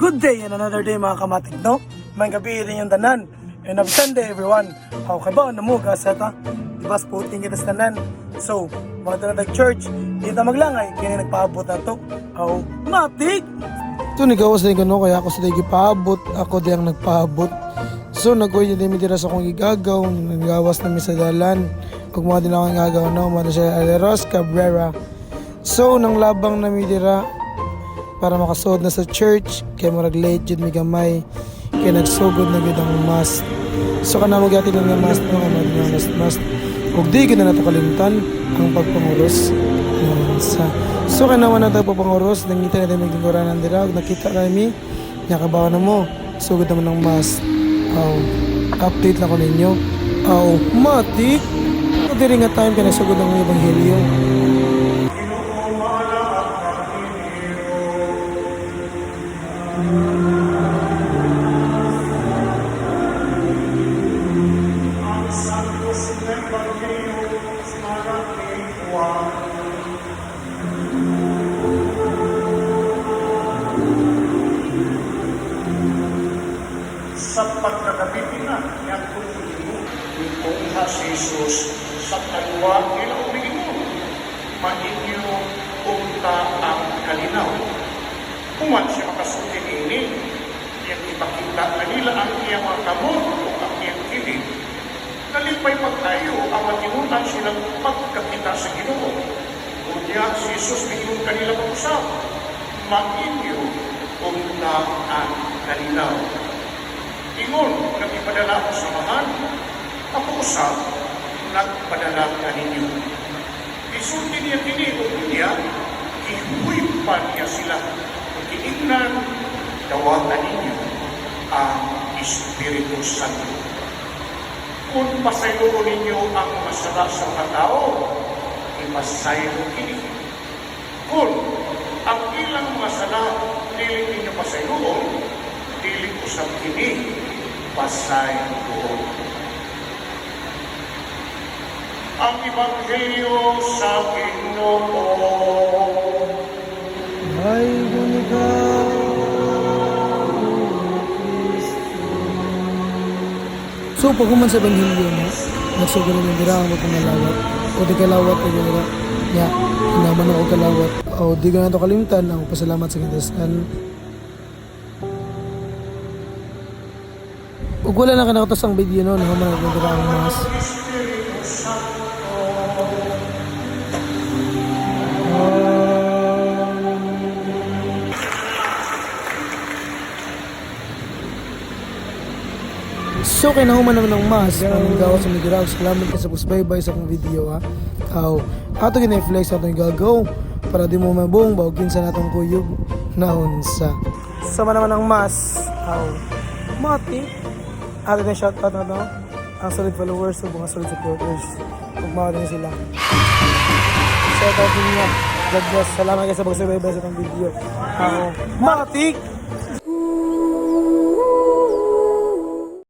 Good day and another day mga kamatik, no? May gabi rin yung tanan. And happy Sunday everyone. How kaba na mo gaseta? Diba sporting kita sa tanan. So, mga tanatag church, di ta maglangay, kaya nagpaabot na to. How matik! Ito nigawas na yung kaya ako sa tayo gipaabot, ako diyang nagpaabot. So, nag-uwi niya din dira sa akong igagaw, nagawas na sa dalan. Kung mga din akong igagaw na, mga siya Aleros Cabrera. So, nang labang na dira, para makasod na sa church kay marag late jud mi gamay kay nagsugod na gid ang mass. So kana mo gyati ng mass no ang mas ug di gid na nato kalimtan ang pagpanguros sa so kana man nato pagpanguros nangita na may ginguranan dira ug nakita kami nakabaw na mo sugod naman ang mass. Update lang ko ninyo. Matik diri nga time kay nagsugod ang ebanghelyo. Sa pagkagabi na niyang tutuloy nitong ha si Jesus sa kalwa nila umiinom mainyo punta ang kalinaw kuman siya makasutin ini yang ipakita kanila ang iyang mga kamot o ang iyang kilig nalipay pagtayo ang matinunan silang pagkakita sa Ginoo kunya si Jesus minum kanila mag-usap mainyo punta ang kalinaw. Ingon, nagpadala ako sa samahan, ako usap, nagpadala ka ninyo. Isulti niya tinipod niya, ihuipan niya sila. Iingnan, dawagan ninyo ang Espiritu Santo. Kung pasaylo ninyo ang masala sa mga tao, ipasaylo kini. Kung ang ilang masala, niling ninyo pasaylo, diling usap kini, pasay doon. Ang Ebanghelyo sa Ginoo. Ay, ganigaw, Kristo. So, pag human sa Ebanghelyo, nagsugod ng dira ang pangalawat. O di kalawat, ay dira. Ya, hinaman ako kalawat. O di ka na ito kalimtan, ako pasalamat sa kintasan. Ug wala na kanakatos ang video no, human na dira ang mas. So kay nahuman naman ng mas ang gawa sa midiraw. Salamat ka sa pusbaybay sa akong video ha. Ato gina-flex atong gagaw para di mo mabong baog kinsa natong kuyog na unsa. Sama naman ang mas. Mati. Ato na shoutout na to. Ang solid followers o mga solid supporters. Pagmawa din sila. Shoutout din niya. God bless. Salamat kayo sa pagsubaybay sa itong video. Matik!